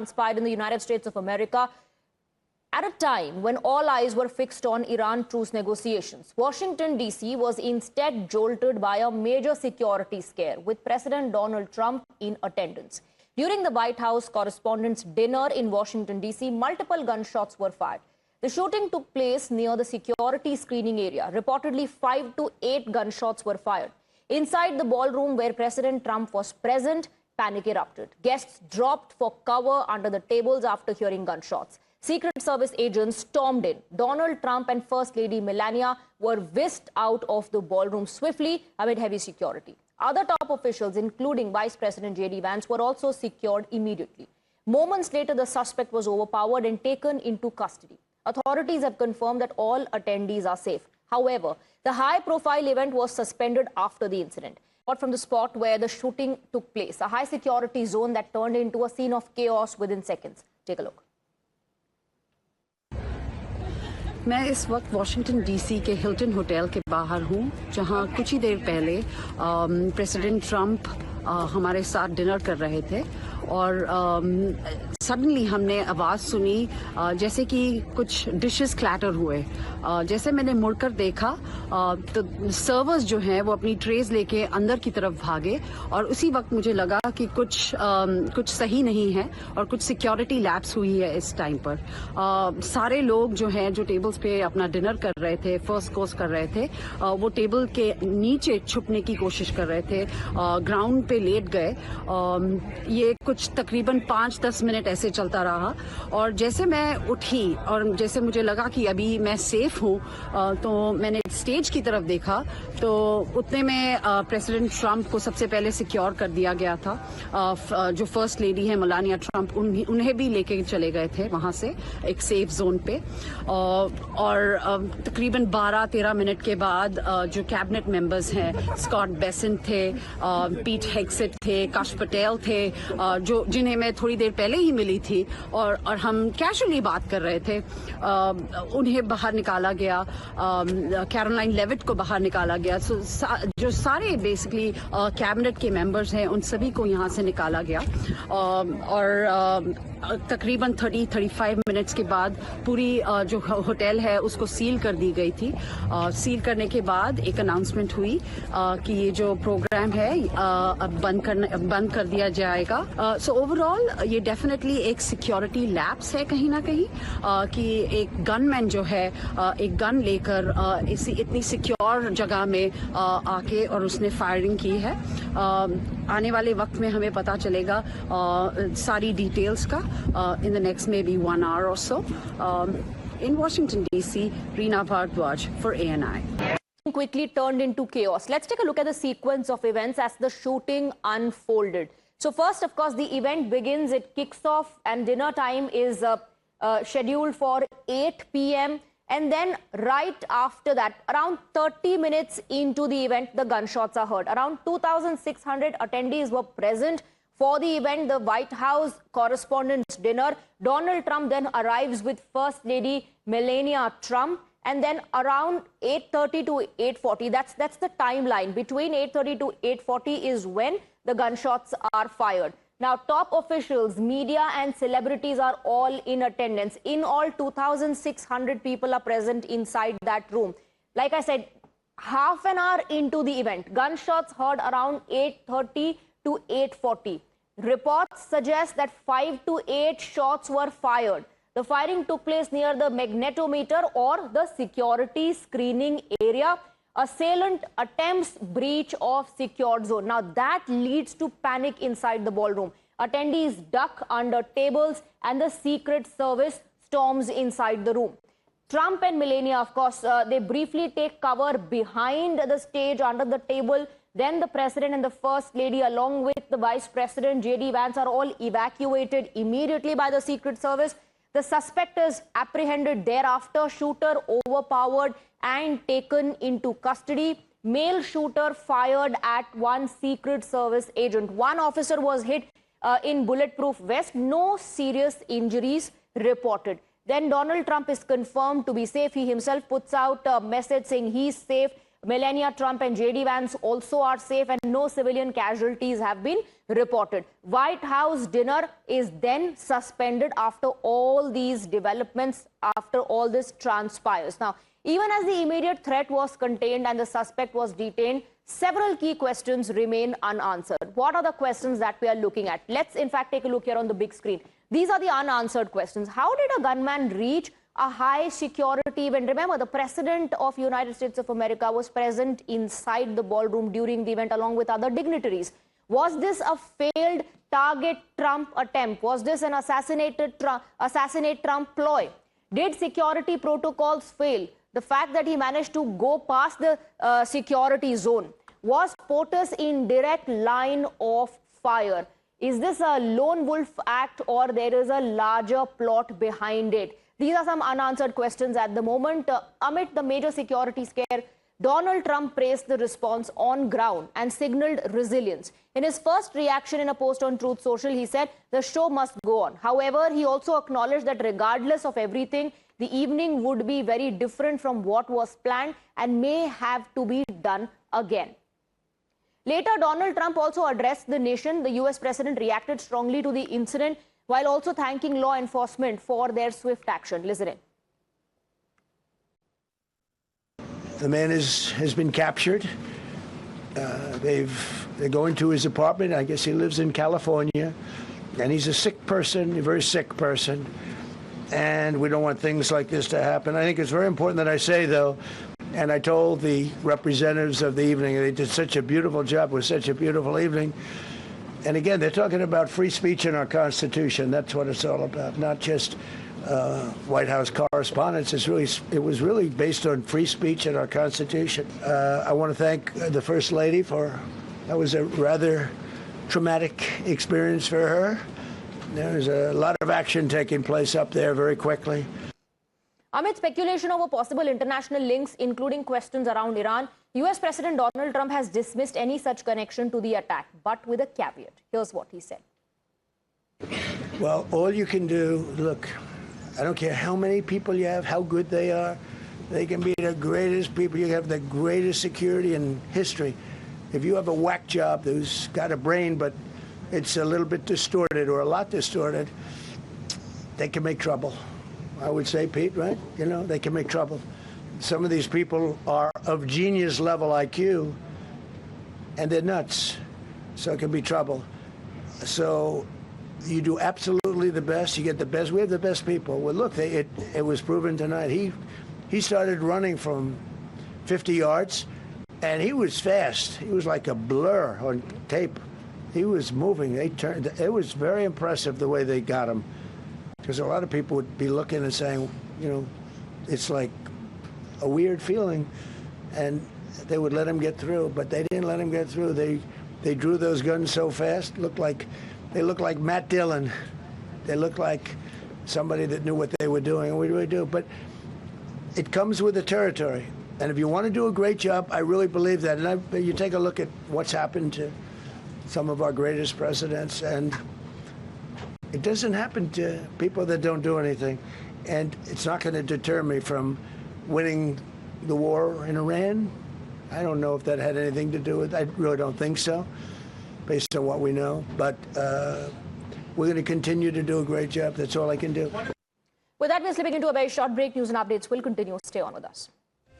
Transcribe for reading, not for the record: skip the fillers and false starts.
transpired in the United States of America at a time when all eyes were fixed on Iran truce negotiations. Washington, D.C. was instead jolted by a major security scare, with President Donald Trump in attendance. During the White House Correspondents Dinner in Washington, D.C., multiple gunshots were fired. The shooting took place near the security screening area. Reportedly, 5 to 8 gunshots were fired. Inside the ballroom where President Trump was present, panic erupted. Guests dropped for cover under the tables after hearing gunshots. Secret Service agents stormed in. Donald Trump and First Lady Melania were whisked out of the ballroom swiftly amid heavy security. Other top officials, including Vice President J.D. Vance, were also secured immediately. Moments later, the suspect was overpowered and taken into custody. Authorities have confirmed that all attendees are safe. However, the high-profile event was suspended after the incident. But from the spot where the shooting took place, a high-security zone that turned into a scene of chaos within seconds. Take a look. मैं इस वक्त Washington DC के Hilton hotel के बाहर हूँ, जहाँ कुछ ही देर पहले प्रेसिडेंट ट्रंप हमारे साथ डिनर कर रहे थे और सडनली हमने आवाज़ सुनी जैसे कि कुछ डिशेस क्लैटर हुए। जैसे मैंने मुड़कर देखा तो सर्वर्स जो हैं वो अपनी ट्रेज लेके अंदर की तरफ भागे और उसी वक्त मुझे लगा कि कुछ सही नहीं है और कुछ सिक्योरिटी लैप्स हुई है इस टाइम पर। सारे लोग जो हैं जो टेबल्स पे अपना डिनर कर रहे थे, फर्स्ट कोर्स कर रहे थे, वो टेबल के नीचे छुपने की कोशिश कर रहे थे, ग्राउंड पे लेट गए। ये कुछ तकरीबन 5-10 मिनट ऐसे चलता रहा और जैसे मैं उठी और जैसे मुझे लगा कि अभी मैं सेफ हूँ तो मैंने स्टेज की तरफ देखा तो उतने में प्रेसिडेंट ट्रंप को सबसे पहले सिक्योर कर दिया गया था। जो फर्स्ट लेडी है मेलानिया ट्रंप, उन्हें भी लेके चले गए थे वहाँ से एक सेफ जोन पे। और तकरीबन 12-13 मिनट के बाद जो कैबिनेट मेंबर्स हैं, स्कॉट बेसेंट थे, पीट हेग्सेट थे, काश पटेल थे, जिन्हें मैं थोड़ी देर पहले ही मिली थी और हम कैजुअली बात कर रहे थे, उन्हें बाहर निकाला गया। कैरोलाइन लेविट को बाहर निकाला गया। जो सारे बेसिकली कैबिनेट के मेंबर्स हैं उन सभी को यहाँ से निकाला गया और तकरीबन 30-35 मिनट्स के बाद पूरी जो होटल है उसको सील कर दी गई थी। सील करने के बाद एक अनाउंसमेंट हुई कि ये जो प्रोग्राम है अब बंद कर दिया जाएगा। सो ओवरऑल ये डेफिनेटली एक सिक्योरिटी लैप्स है कहीं ना कहीं कि एक गनमैन जो है एक गन लेकर इतनी सिक्योर जगह में आके और उसने फायरिंग की है। आने वाले वक्त में हमें पता चलेगा सारी डिटेल्स का in the next maybe 1 hour or so. In Washington, D.C., Reena Bhardwaj for ANI. Quickly turned into chaos. Let's take a look at the sequence of events as the shooting unfolded. So first, of course, the event begins, it kicks off, and dinner time is scheduled for 8 p.m. And then right after that, around 30 minutes into the event, the gunshots are heard. Around 2,600 attendees were present for the event, the White House Correspondents Dinner. Donald Trump then arrives with First Lady Melania Trump, and then around 8:30 to 8:40, that's the timeline. Between 8:30 to 8:40 is when the gunshots are fired. Now, top officials, media and celebrities are all in attendance. In all, 2,600 people are present inside that room. Like I said, half an hour into the event, gunshots heard around 8:30 to 8:40. Reports suggest that 5 to 8 shots were fired. The firing took place near the magnetometer or the security screening area. Assailant attempts breach of secured zone. Now that leads to panic inside the ballroom. Attendees duck under tables and the Secret Service storms inside the room. Trump and Melania, of course, they briefly take cover behind the stage under the table. Then the president and the first lady, along with the vice president, J.D. Vance, are all evacuated immediately by the Secret Service. The suspect is apprehended thereafter, shooter overpowered and taken into custody. Male shooter fired at one Secret Service agent. One officer was hit in bulletproof vest. No serious injuries reported. Then Donald Trump is confirmed to be safe. He himself puts out a message saying he's safe. Melania Trump and J.D. Vance also are safe and no civilian casualties have been reported. White House dinner is then suspended after all these developments, after all this transpires. Now, even as the immediate threat was contained and the suspect was detained, several key questions remain unanswered. What are the questions that we are looking at? Let's in fact take a look here on the big screen. These are the unanswered questions. How did a gunman reach a high security event? Remember, the President of United States of America was present inside the ballroom during the event along with other dignitaries. Was this a failed target Trump attempt? Was this an assassinate Trump ploy? Did security protocols fail? The fact that he managed to go past the security zone. Was POTUS in direct line of fire? Is this a lone wolf act or there is a larger plot behind it? These are some unanswered questions at the moment. Amid the major security scare, Donald Trump praised the response on ground and signaled resilience. In his first reaction in a post on Truth Social, he said the show must go on. However, he also acknowledged that regardless of everything, the evening would be very different from what was planned and may have to be done again. Later, Donald Trump also addressed the nation. The US president reacted strongly to the incident while also thanking law enforcement for their swift action. Listen in. The man has been captured. They're going to his apartment. I guess he lives in California. And he's a sick person, a very sick person. And we don't want things like this to happen. I think it's very important that I say, though, and I told the representatives of the evening, they did such a beautiful job. It was such a beautiful evening. And again, they're talking about free speech in our Constitution. That's what it's all about, not just White House Correspondents. It was really based on free speech in our Constitution. I want to thank the First Lady that was a rather traumatic experience for her. There's a lot of action taking place up there very quickly. Amid speculation over possible international links, including questions around Iran, US President Donald Trump has dismissed any such connection to the attack, but with a caveat. Here's what he said. Well, all you can do, look, I don't care how many people you have, how good they are. They can be the greatest people. You have the greatest security in history. If you have a whack job who's got a brain, but it's a little bit distorted or a lot distorted, they can make trouble. I would say, Pete, right? You know, they can make trouble. Some of these people are of genius level IQ, and they're nuts. So it can be trouble. So you do absolutely the best. You get the best. We have the best people. Well, look, it was proven tonight. He started running from 50 yards, and he was fast. He was like a blur on tape. He was moving. It was very impressive the way they got him. Because a lot of people would be looking and saying, you know, it's like a weird feeling, and they would let him get through, but they didn't let him get through. They drew those guns so fast. They looked like Matt Dillon. They looked like somebody that knew what they were doing, and we really do. But it comes with the territory, and if you want to do a great job, I really believe that. And you take a look at what's happened to some of our greatest presidents, and it doesn't happen to people that don't do anything. And it's not going to deter me from winning the war in Iran. I don't know if that had anything to do with it. I really don't think so, based on what we know. But we're going to continue to do a great job. That's all I can do. With that, we're slipping into a very short break. News and updates will continue. Stay on with us.